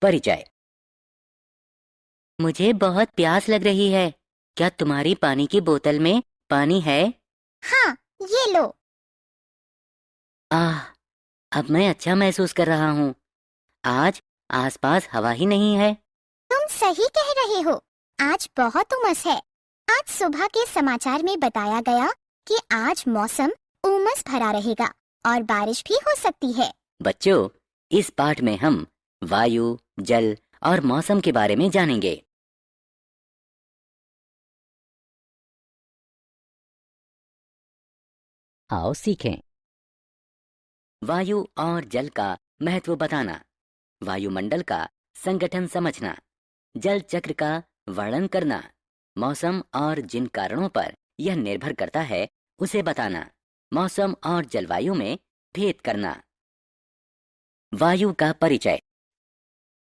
परिचय। मुझे बहुत प्यास लग रही है। क्या तुम्हारी पानी की बोतल में पानी है? हाँ, ये लो। आह, अब मैं अच्छा महसूस कर रहा हूँ। आज आसपास हवा ही नहीं है। तुम सही कह रहे हो, आज बहुत उमस है। आज सुबह के समाचार में बताया गया कि आज मौसम उमस भरा रहेगा और बारिश भी हो सकती है। बच्चों, इस पाठ में हम वायु, जल और मौसम के बारे में जानेंगे। आओ सीखें। वायु और जल का महत्व बताना, वायुमंडल का संगठन समझना, जल चक्र का वर्णन करना, मौसम और जिन कारणों पर यह निर्भर करता है उसे बताना, मौसम और जलवायु में भेद करना। वायु का परिचय।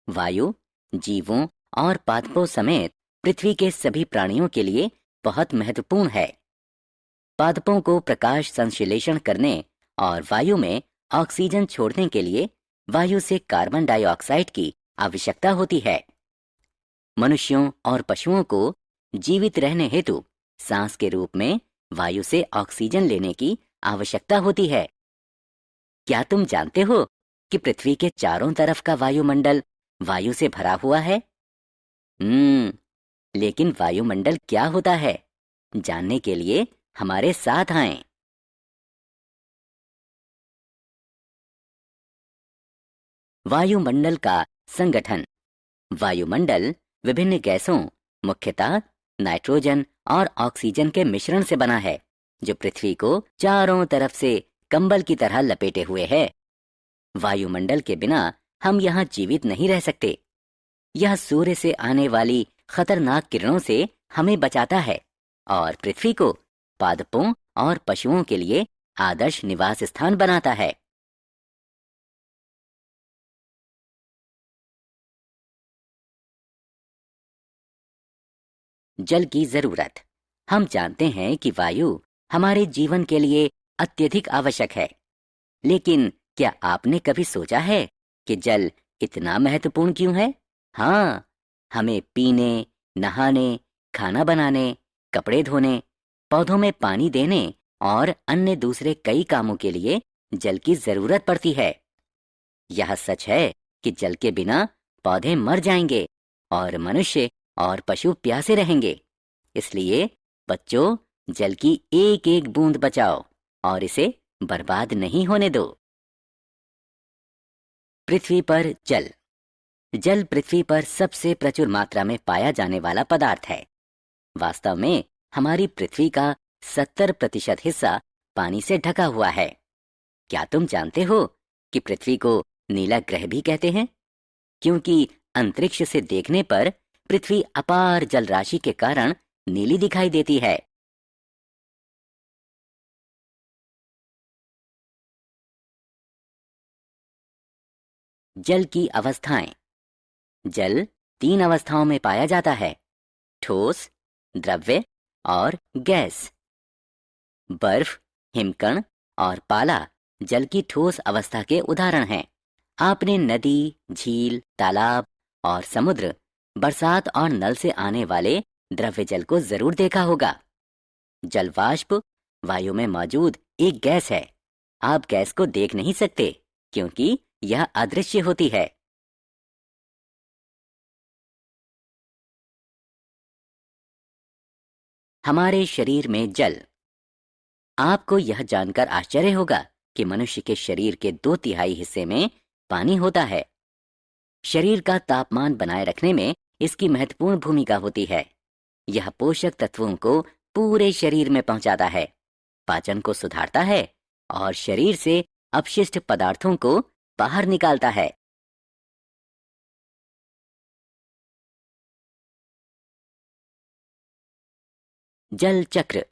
वायु जीवों और पादपों समेत पृथ्वी के सभी प्राणियों के लिए बहुत महत्वपूर्ण है। पादपों को प्रकाश संश्लेषण करने और वायु में ऑक्सीजन छोड़ने के लिए वायु से कार्बन डाइऑक्साइड की आवश्यकता होती है। मनुष्यों और पशुओं को जीवित रहने हेतु सांस के रूप में वायु से ऑक्सीजन लेने की आवश्यकता होती है। क्या तुम जानते हो कि पृथ्वी के चारों तरफ का वायुमंडल वायु से भरा हुआ है? लेकिन वायुमंडल क्या होता है, जानने के लिए हमारे साथ आएं। वायुमंडल का संगठन। वायुमंडल विभिन्न गैसों, मुख्यतः नाइट्रोजन और ऑक्सीजन के मिश्रण से बना है, जो पृथ्वी को चारों तरफ से कंबल की तरह लपेटे हुए है। वायुमंडल के बिना हम यहाँ जीवित नहीं रह सकते। यह सूर्य से आने वाली खतरनाक किरणों से हमें बचाता है और पृथ्वी को पादपों और पशुओं के लिए आदर्श निवास स्थान बनाता है। जल की जरूरत। हम जानते हैं कि वायु हमारे जीवन के लिए अत्यधिक आवश्यक है, लेकिन क्या आपने कभी सोचा है कि जल इतना महत्वपूर्ण क्यों है? हाँ, हमें पीने, नहाने, खाना बनाने, कपड़े धोने, पौधों में पानी देने और अन्य दूसरे कई कामों के लिए जल की जरूरत पड़ती है। यह सच है कि जल के बिना पौधे मर जाएंगे और मनुष्य और पशु प्यासे रहेंगे। इसलिए बच्चों, जल की एक एक बूंद बचाओ और इसे बर्बाद नहीं होने दो। पृथ्वी पर जल। जल पृथ्वी पर सबसे प्रचुर मात्रा में पाया जाने वाला पदार्थ है। वास्तव में हमारी पृथ्वी का 70% हिस्सा पानी से ढका हुआ है। क्या तुम जानते हो कि पृथ्वी को नीला ग्रह भी कहते हैं, क्योंकि अंतरिक्ष से देखने पर पृथ्वी अपार जल राशि के कारण नीली दिखाई देती है। जल की अवस्थाएं। जल 3 अवस्थाओं में पाया जाता है: ठोस, द्रव्य और गैस। बर्फ, हिमकण और पाला जल की ठोस अवस्था के उदाहरण हैं। आपने नदी, झील, तालाब और समुद्र, बरसात और नल से आने वाले द्रव्य जल को जरूर देखा होगा। जल वाष्प वायु में मौजूद एक गैस है। आप गैस को देख नहीं सकते क्योंकि यह अदृश्य होती है। हमारे शरीर में जल। आपको यह जानकर आश्चर्य होगा कि मनुष्य के शरीर के 2/3 हिस्से में पानी होता है। शरीर का तापमान बनाए रखने में इसकी महत्वपूर्ण भूमिका होती है। यह पोषक तत्वों को पूरे शरीर में पहुंचाता है, पाचन को सुधारता है और शरीर से अपशिष्ट पदार्थों को बाहर निकालता है। जल चक्र।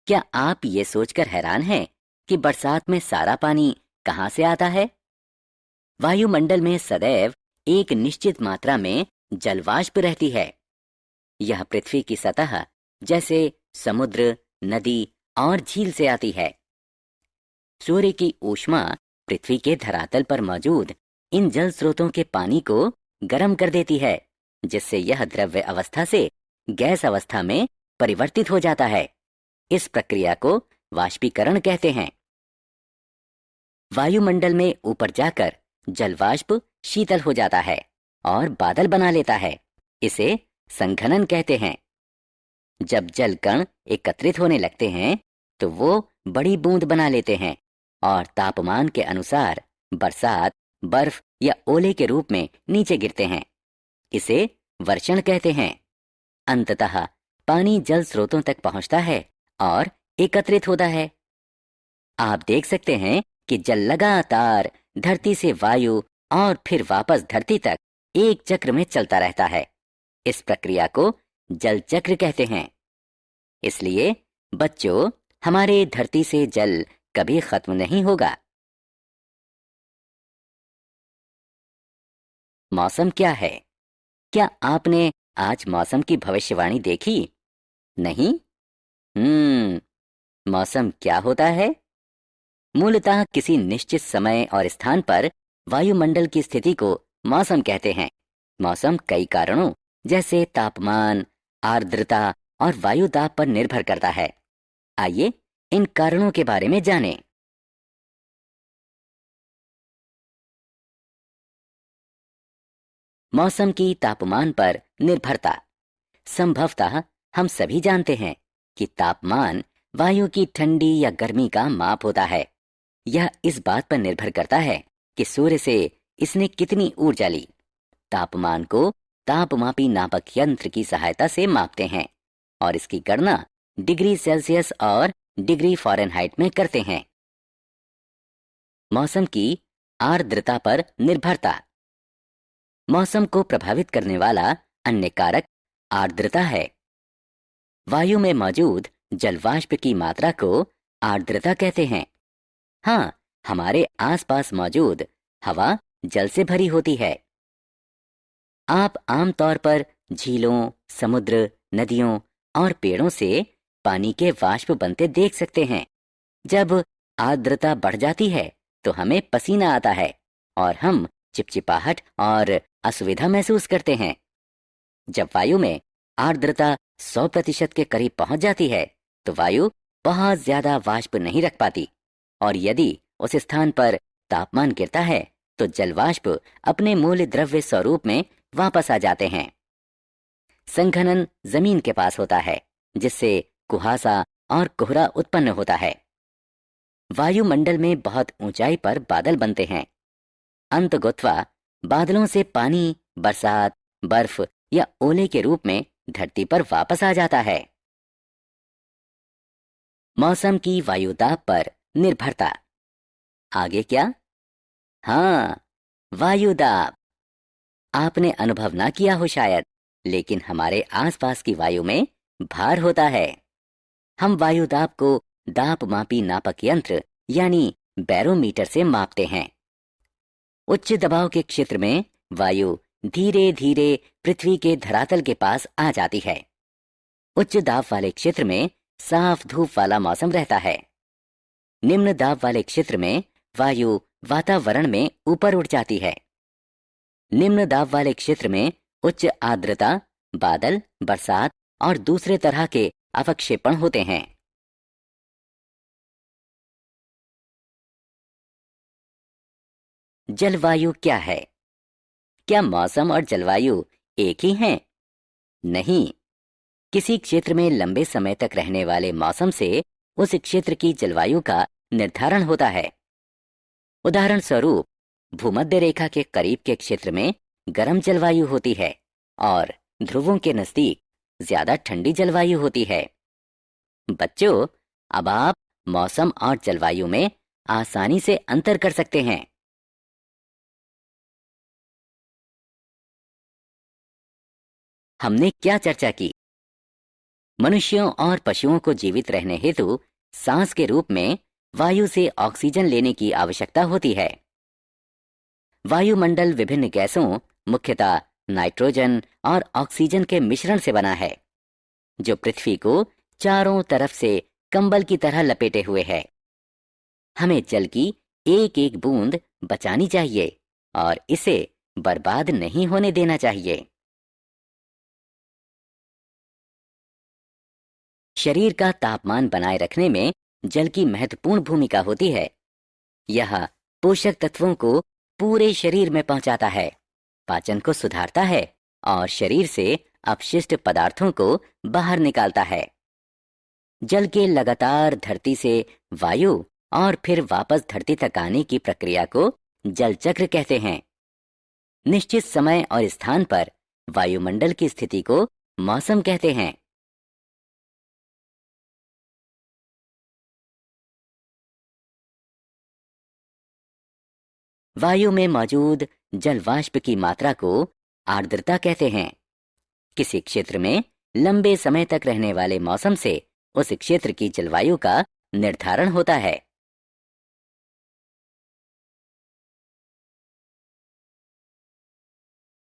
क्या आप ये सोचकर हैरान हैं कि बरसात में सारा पानी कहां से आता है? वायुमंडल में सदैव एक निश्चित मात्रा में जलवाष्प रहती है। यह पृथ्वी की सतह, जैसे समुद्र, नदी और झील से आती है। सूर्य की ऊष्मा पृथ्वी के धरातल पर मौजूद इन जल स्रोतों के पानी को गर्म कर देती है, जिससे यह द्रव्य अवस्था से गैस अवस्था में परिवर्तित हो जाता है। इस प्रक्रिया को वाष्पीकरण कहते हैं। वायुमंडल में ऊपर जाकर जलवाष्प शीतल हो जाता है और बादल बना लेता है। इसे संघनन कहते हैं। जब जल कण एकत्रित होने लगते हैं तो वो बड़ी बूंद बना लेते हैं और तापमान के अनुसार बरसात, बर्फ या ओले के रूप में नीचे गिरते हैं। इसे वर्षण कहते हैं। अंततः पानी जल स्रोतों तक पहुंचता है और एकत्रित होता है। आप देख सकते हैं कि जल लगातार धरती से वायु और फिर वापस धरती तक एक चक्र में चलता रहता है। इस प्रक्रिया को जल चक्र कहते हैं। इसलिए बच्चों, हमारे धरती से जल कभी खत्म नहीं होगा। मौसम क्या है? क्या आपने आज मौसम की भविष्यवाणी देखी? नहीं? मौसम क्या होता है? मूलतः किसी निश्चित समय और स्थान पर वायुमंडल की स्थिति को मौसम कहते हैं। मौसम कई कारणों जैसे तापमान, आर्द्रता और वायु दाब पर निर्भर करता है। आइए इन कारणों के बारे में जानें। मौसम की तापमान पर निर्भरता। संभवतः हम सभी जानते हैं कि तापमान वायु की ठंडी या गर्मी का माप होता है। यह इस बात पर निर्भर करता है कि सूर्य से इसने कितनी ऊर्जा ली। तापमान को तापमापी नापक यंत्र की सहायता से मापते हैं और इसकी गणना डिग्री सेल्सियस और डिग्री फ़ारेनहाइट में करते हैं। मौसम की आर्द्रता पर निर्भरता। मौसम को प्रभावित करने वाला अन्य कारक आर्द्रता है। वायु में मौजूद जलवाष्प की मात्रा को आर्द्रता कहते हैं। हाँ, हमारे आसपास मौजूद हवा जल से भरी होती है। आप आमतौर पर झीलों, समुद्र, नदियों और पेड़ों से पानी के वाष्प बनते देख सकते हैं। जब आर्द्रता बढ़ जाती है तो हमें पसीना आता है और हम चिपचिपाहट और असुविधा महसूस करते हैं। जब वायु में आर्द्रता 100% के करीब पहुंच जाती है तो वायु बहुत ज्यादा वाष्प नहीं रख पाती और यदि उस स्थान पर तापमान गिरता है तो जलवाष्प अपने मूल द्रव्य स्वरूप में वापस आ जाते हैं। संघनन जमीन के पास होता है, जिससे कुहासा और कोहरा उत्पन्न होता है। वायुमंडल में बहुत ऊंचाई पर बादल बनते हैं। अंततः बादलों से पानी बरसात, बर्फ या ओले के रूप में धरती पर वापस आ जाता है। मौसम की वायुदाब पर निर्भरता। आगे क्या? हाँ, वायुदाब। आपने अनुभव ना किया हो शायद, लेकिन हमारे आसपास की वायु में भार होता है। हम वायुदाब को दाबमापी नापक यंत्र यानी बैरोमीटर से मापते हैं। उच्च दबाव के क्षेत्र में वायु धीरे धीरे पृथ्वी के धरातल के पास आ जाती है। उच्च दाब वाले क्षेत्र में साफ धूप वाला मौसम रहता है। निम्न दाब वाले क्षेत्र में वायु वातावरण में ऊपर उठ जाती है। निम्न दाब वाले क्षेत्र में उच्च आर्द्रता, बादल, बरसात और दूसरे तरह के अवक्षेपण होते हैं। जलवायु क्या है? क्या मौसम और जलवायु एक ही हैं? नहीं। किसी क्षेत्र में लंबे समय तक रहने वाले मौसम से उस क्षेत्र की जलवायु का निर्धारण होता है। उदाहरण स्वरूप, भूमध्य रेखा के करीब के क्षेत्र में गर्म जलवायु होती है और ध्रुवों के नजदीक ज्यादा ठंडी जलवायु होती है। बच्चों, अब आप मौसम और जलवायु में आसानी से अंतर कर सकते हैं। हमने क्या चर्चा की? मनुष्यों और पशुओं को जीवित रहने हेतु सांस के रूप में वायु से ऑक्सीजन लेने की आवश्यकता होती है। वायुमंडल विभिन्न गैसों, मुख्यतः नाइट्रोजन और ऑक्सीजन के मिश्रण से बना है, जो पृथ्वी को चारों तरफ से कंबल की तरह लपेटे हुए है। हमें जल की एक एक बूंद बचानी चाहिए और इसे बर्बाद नहीं होने देना चाहिए। शरीर का तापमान बनाए रखने में जल की महत्वपूर्ण भूमिका होती है। यह पोषक तत्वों को पूरे शरीर में पहुंचाता है, पाचन को सुधारता है और शरीर से अपशिष्ट पदार्थों को बाहर निकालता है। जल के लगातार धरती से वायु और फिर वापस धरती तक आने की प्रक्रिया को जल चक्र कहते हैं। निश्चित समय और स्थान पर वायुमंडल की स्थिति को मौसम कहते हैं। वायु में मौजूद जल वाष्प की मात्रा को आर्द्रता कहते हैं। किसी क्षेत्र में लंबे समय तक रहने वाले मौसम से उस क्षेत्र की जलवायु का निर्धारण होता है।